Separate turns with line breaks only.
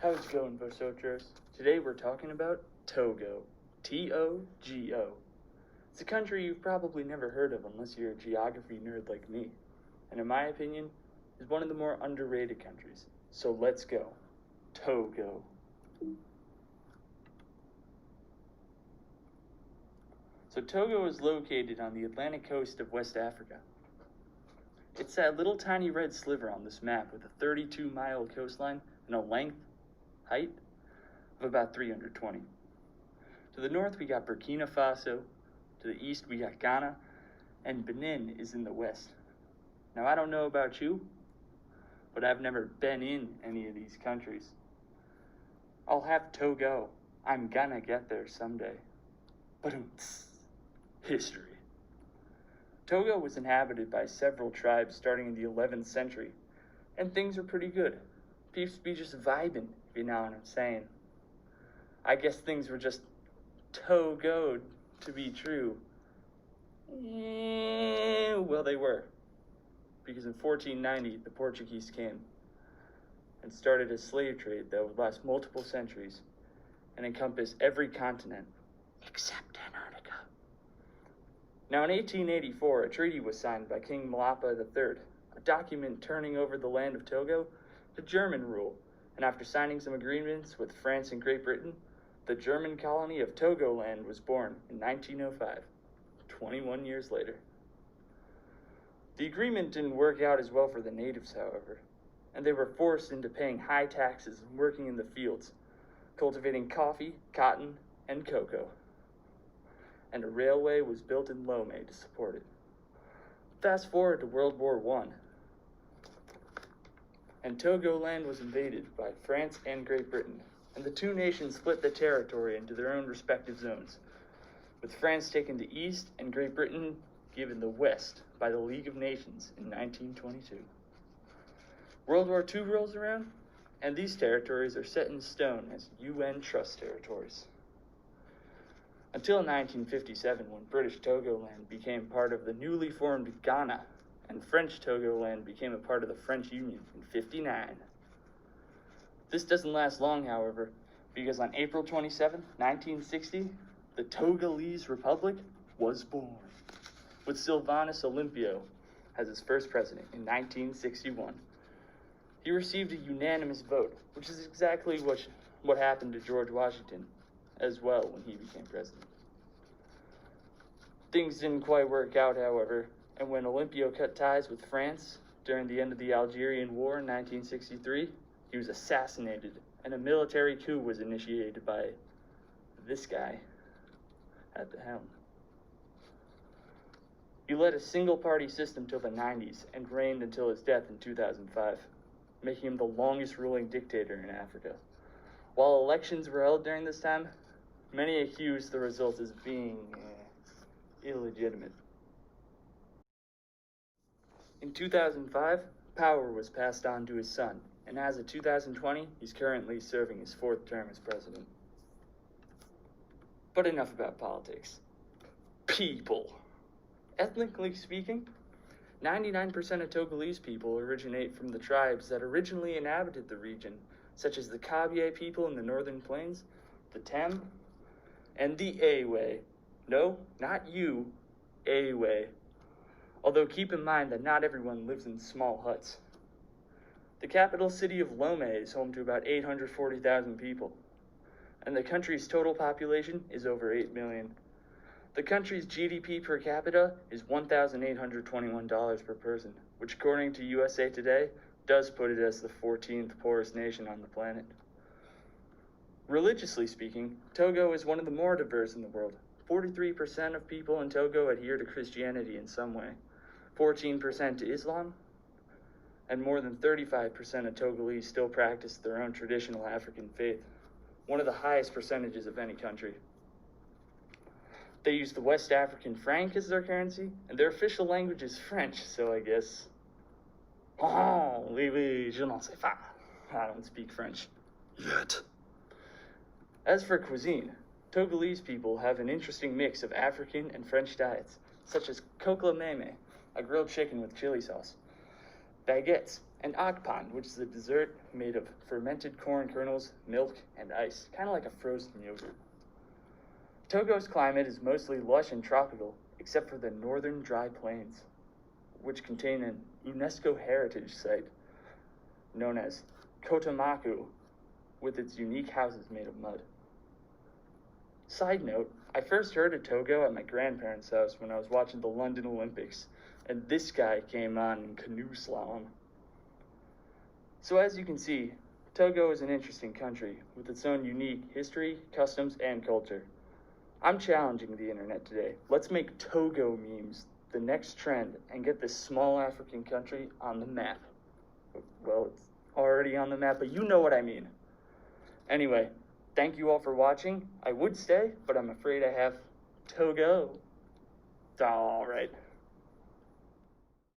How's it going, Vosotros? Today we're talking about Togo. T-O-G-O. It's a country you've probably never heard of unless you're a geography nerd like me, and in my opinion, is one of the more underrated countries. So let's go. Togo. So Togo is located on the Atlantic coast of West Africa. It's that little tiny red sliver on this map with a 32-mile coastline and a height of about 320. To the north we got Burkina Faso, to the east we got Ghana, and Benin is in the west. Now I don't know about you, but I've never been in any of these countries. I'll have Togo. I'm gonna get there someday. But history. Togo was inhabited by several tribes starting in the 11th century, and things were pretty good. Peeps be just vibing, if you know what I'm saying. I guess things were just Togo'd to be true. Well, they were. Because in 1490, the Portuguese came and started a slave trade that would last multiple centuries and encompass every continent except Antarctica. Now, in 1884, a treaty was signed by King Malapa III, a document turning over the land of Togo to German rule, and after signing some agreements with France and Great Britain, the German colony of Togoland was born in 1905, 21 years later. The agreement didn't work out as well for the natives, however, and they were forced into paying high taxes and working in the fields, cultivating coffee, cotton, and cocoa. And a railway was built in Lomé to support it. Fast forward to World War I, and Togoland was invaded by France and Great Britain, and the two nations split the territory into their own respective zones, with France taking the east and Great Britain given the west by the League of Nations in 1922. World War II rolls around, and these territories are set in stone as UN trust territories. Until 1957, when British Togoland became part of the newly formed Ghana, and French Togoland became a part of the French Union in 1959. This doesn't last long, however, because on April 27, 1960, the Togolese Republic was born, with Sylvanus Olympio as its first president in 1961. He received a unanimous vote, which is exactly what happened to George Washington as well when he became president. Things didn't quite work out, however, and when Olympio cut ties with France during the end of the Algerian War in 1963, he was assassinated, and a military coup was initiated by this guy at the helm. He led a single-party system till the 90s and reigned until his death in 2005, making him the longest ruling dictator in Africa. While elections were held during this time, many accused the results as being illegitimate. In 2005, power was passed on to his son, and as of 2020, he's currently serving his fourth term as president. But enough about politics. People. Ethnically speaking, 99% of Togolese people originate from the tribes that originally inhabited the region, such as the Kabye people in the northern plains, the Tem, and the Awe. No, not you, Awe. Although keep in mind that not everyone lives in small huts. The capital city of Lomé is home to about 840,000 people, and the country's total population is over 8 million. The country's GDP per capita is $1,821 per person, which according to USA Today, does put it as the 14th poorest nation on the planet. Religiously speaking, Togo is one of the more diverse in the world. 43% of people in Togo adhere to Christianity in some way, 14% to Islam, and more than 35% of Togolese still practice their own traditional African faith, one of the highest percentages of any country. They use the West African franc as their currency, and their official language is French, so I guess... Oh, oui, je n'en sais pas. I don't speak French. Yet. As for cuisine, Togolese people have an interesting mix of African and French diets, such as kokla meme, a grilled chicken with chili sauce, baguettes, and akpan, which is a dessert made of fermented corn kernels, milk, and ice, kind of like a frozen yogurt. Togo's climate is mostly lush and tropical, except for the northern dry plains, which contain an UNESCO heritage site known as Kotamaku, with its unique houses made of mud. Side note, I first heard of Togo at my grandparents' house when I was watching the London Olympics, and this guy came on in canoe slalom. So as you can see, Togo is an interesting country with its own unique history, customs, and culture. I'm challenging the internet today. Let's make Togo memes the next trend and get this small African country on the map. Well, it's already on the map, but you know what I mean. Anyway, thank you all for watching. I would stay, but I'm afraid I have to go. All right.